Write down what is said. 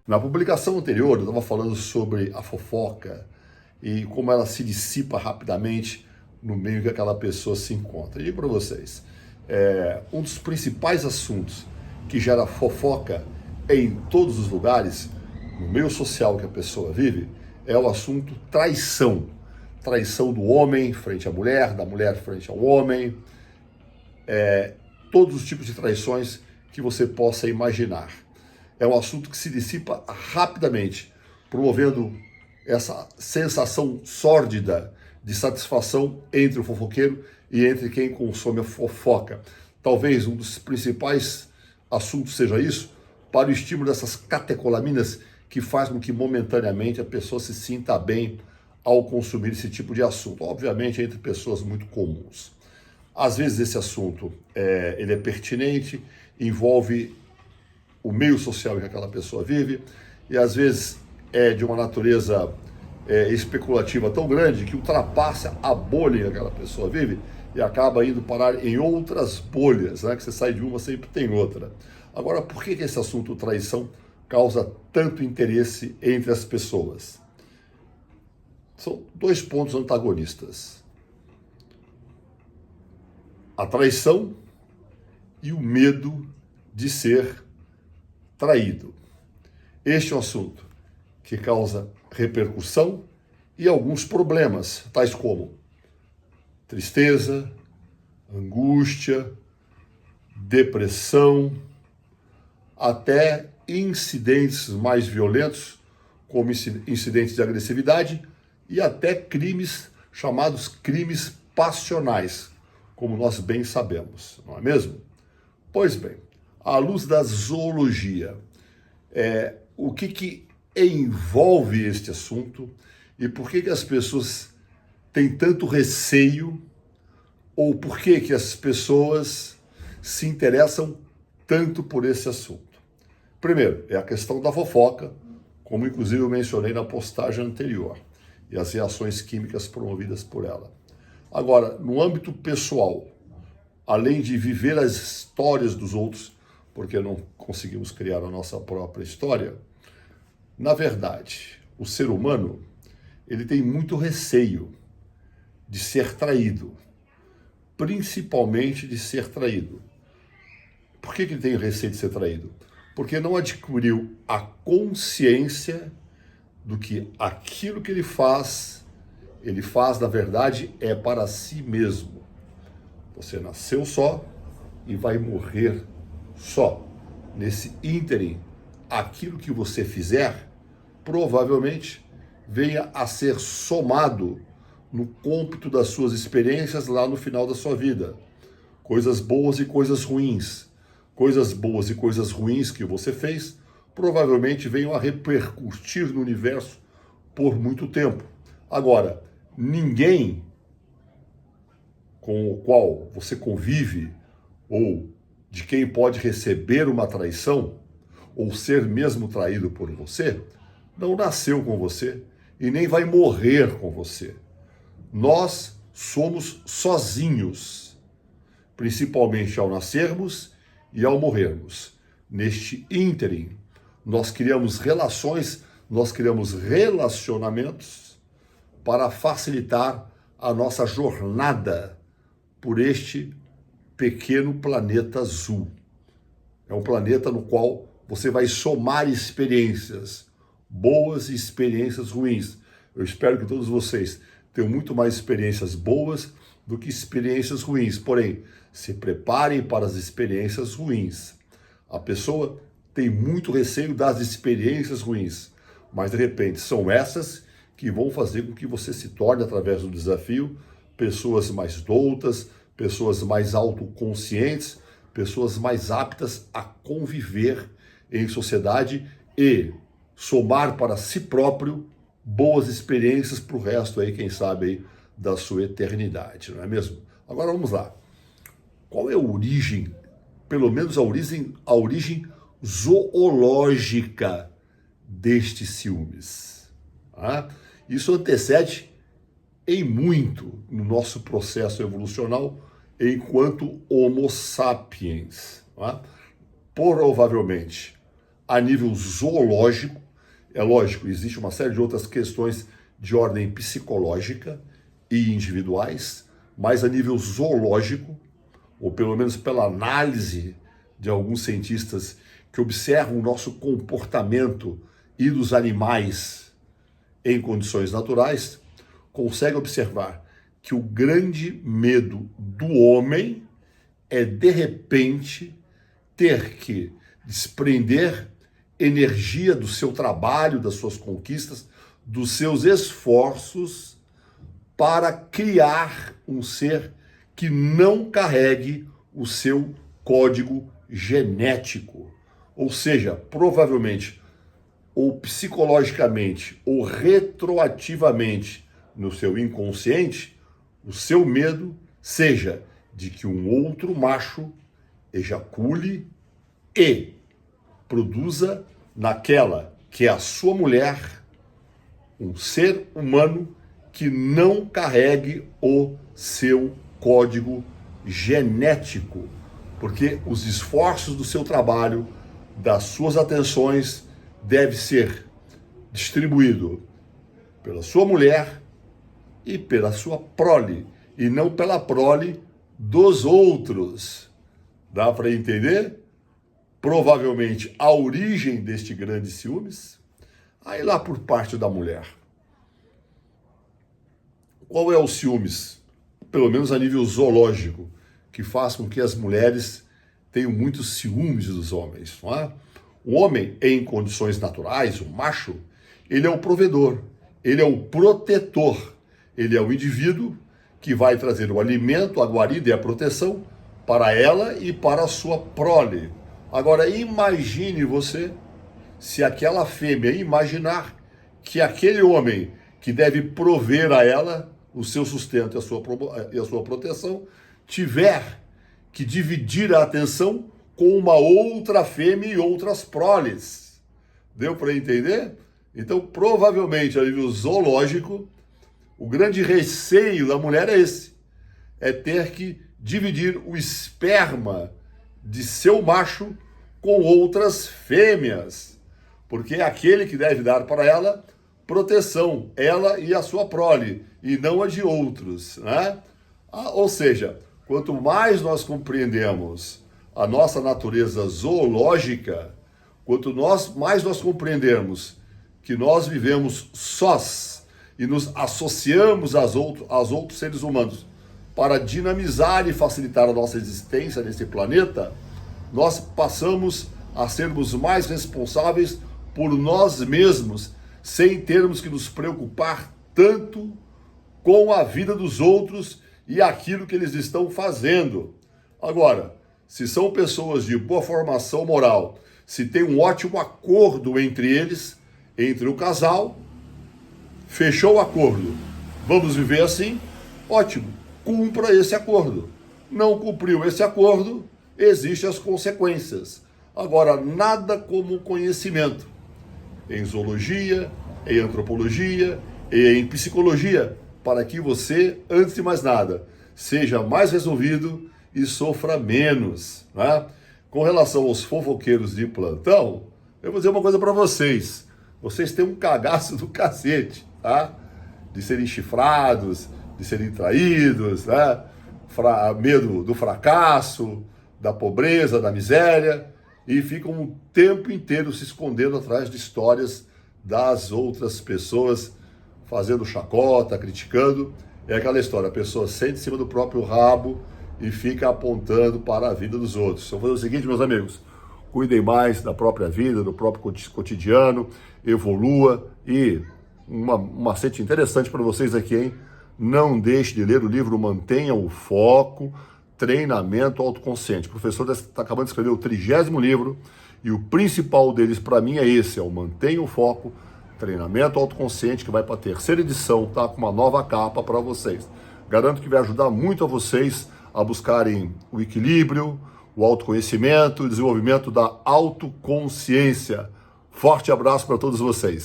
Na publicação anterior, eu estava falando sobre a fofoca e como ela se dissipa rapidamente no meio que aquela pessoa se encontra. E para vocês, um dos principais assuntos que gera fofoca em todos os lugares, no meio social que a pessoa vive, é o assunto traição. Traição do homem frente à mulher, da mulher frente ao homem, todos os tipos de traições que você possa imaginar. É um assunto que se dissipa rapidamente, promovendo essa sensação sórdida de satisfação entre o fofoqueiro e entre quem consome a fofoca. Talvez um dos principais assuntos seja isso, para o estímulo dessas catecolaminas que faz com que momentaneamente a pessoa se sinta bem ao consumir esse tipo de assunto. Obviamente entre pessoas muito comuns. Às vezes esse assunto ele é pertinente, envolve o meio social em que aquela pessoa vive, e às vezes é de uma natureza especulativa tão grande que ultrapassa a bolha em que aquela pessoa vive e acaba indo parar em outras bolhas, né? Que você sai de uma, sempre tem outra. Agora, por que esse assunto traição causa tanto interesse entre as pessoas? São dois pontos antagonistas: a traição e o medo de ser traído. Este é um assunto que causa repercussão e alguns problemas, tais como tristeza, angústia, depressão, até incidentes mais violentos, como incidentes de agressividade e até crimes chamados crimes passionais, como nós bem sabemos, não é mesmo? Pois bem, à luz da zoologia, o que envolve este assunto e por que as pessoas têm tanto receio, ou por que as pessoas se interessam tanto por esse assunto? Primeiro, é a questão da fofoca, como inclusive eu mencionei na postagem anterior, e as reações químicas promovidas por ela. Agora, no âmbito pessoal, além de viver as histórias dos outros, porque não conseguimos criar a nossa própria história, na verdade, o ser humano ele tem muito receio de ser traído, principalmente de ser traído. Por que ele tem receio de ser traído? Porque não adquiriu a consciência do que aquilo que ele faz, na verdade, é para si mesmo. Você nasceu só e vai morrer só. Nesse ínterim, aquilo que você fizer, provavelmente venha a ser somado no cômputo das suas experiências lá no final da sua vida. Coisas boas e coisas ruins. Coisas boas e coisas ruins que você fez, provavelmente venham a repercutir no universo por muito tempo. Agora, ninguém com o qual você convive, ou de quem pode receber uma traição, ou ser mesmo traído por você, não nasceu com você e nem vai morrer com você. Nós somos sozinhos, principalmente ao nascermos e ao morrermos. Neste ínterim, nós criamos relações, nós criamos relacionamentos para facilitar a nossa jornada por este pequeno planeta azul. É um planeta no qual você vai somar experiências boas e experiências ruins. Eu espero que todos vocês tenham muito mais experiências boas do que experiências ruins. Porém, se preparem para as experiências ruins. A pessoa tem muito receio das experiências ruins, mas de repente são essas que vão fazer com que você se torne, através do desafio, pessoas mais doutas, pessoas mais autoconscientes, pessoas mais aptas a conviver em sociedade e somar para si próprio boas experiências para o resto aí, quem sabe, aí, da sua eternidade, não é mesmo? Agora vamos lá. Qual é a origem, pelo menos a origem zoológica destes ciúmes? Isso antecede em muito no nosso processo evolucional enquanto Homo sapiens. Provavelmente a nível zoológico. É lógico, existe uma série de outras questões de ordem psicológica e individuais, mas a nível zoológico, ou pelo menos pela análise de alguns cientistas que observam o nosso comportamento e dos animais em condições naturais, consegue observar que o grande medo do homem é, de repente, ter que desprender energia do seu trabalho, das suas conquistas, dos seus esforços para criar um ser que não carregue o seu código genético. Ou seja, provavelmente, ou psicologicamente, ou retroativamente no seu inconsciente, o seu medo seja de que um outro macho ejacule e produza naquela que é a sua mulher um ser humano que não carregue o seu código genético, porque os esforços do seu trabalho, das suas atenções, deve ser distribuído pela sua mulher e pela sua prole, e não pela prole dos outros. Dá para entender? Provavelmente a origem deste grande ciúmes, aí lá por parte da mulher. Qual é o ciúmes, pelo menos a nível zoológico, que faz com que as mulheres tenham muitos ciúmes dos homens, não é? O homem, em condições naturais, o macho, ele é o provedor, ele é o protetor, ele é o indivíduo que vai trazer o alimento, a guarida e a proteção para ela e para a sua prole. Agora, imagine você, se aquela fêmea imaginar que aquele homem que deve prover a ela o seu sustento e a sua proteção, tiver que dividir a atenção com uma outra fêmea e outras proles. Deu para entender? Então, provavelmente, a nível zoológico, o grande receio da mulher é esse, é ter que dividir o esperma de seu macho com outras fêmeas, porque é aquele que deve dar para ela proteção, ela e a sua prole, e não a de outros, né? Ou seja, quanto mais nós compreendemos a nossa natureza zoológica, mais nós compreendermos que nós vivemos sós e nos associamos aos outros seres humanos para dinamizar e facilitar a nossa existência nesse planeta, nós passamos a sermos mais responsáveis por nós mesmos, sem termos que nos preocupar tanto com a vida dos outros e aquilo que eles estão fazendo. Agora, se são pessoas de boa formação moral, se tem um ótimo acordo entre eles, entre o casal, fechou o acordo, vamos viver assim, ótimo, cumpra esse acordo. Não cumpriu esse acordo, existem as consequências. Agora, nada como conhecimento. Em zoologia, em antropologia e em psicologia, para que você, antes de mais nada, seja mais resolvido e sofra menos, né? Com relação aos fofoqueiros de plantão, eu vou dizer uma coisa para vocês. Vocês têm um cagaço do cacete, tá? De serem chifrados, de serem traídos, né? Medo do fracasso, da pobreza, da miséria, e ficam o tempo inteiro se escondendo atrás de histórias das outras pessoas, fazendo chacota, criticando. É aquela história, a pessoa senta em cima do próprio rabo e fica apontando para a vida dos outros. Então, vou fazer o seguinte, meus amigos, cuidem mais da própria vida, do próprio cotidiano, evolua. E um macete interessante para vocês aqui, hein? Não deixe de ler o livro Mantenha o Foco, Treinamento Autoconsciente. O professor está acabando de escrever o 30º livro e o principal deles para mim é esse, é o Mantenha o Foco, Treinamento Autoconsciente, que vai para a 3ª edição, tá? Com uma nova capa para vocês. Garanto que vai ajudar muito a vocês a buscarem o equilíbrio, o autoconhecimento, o desenvolvimento da autoconsciência. Forte abraço para todos vocês.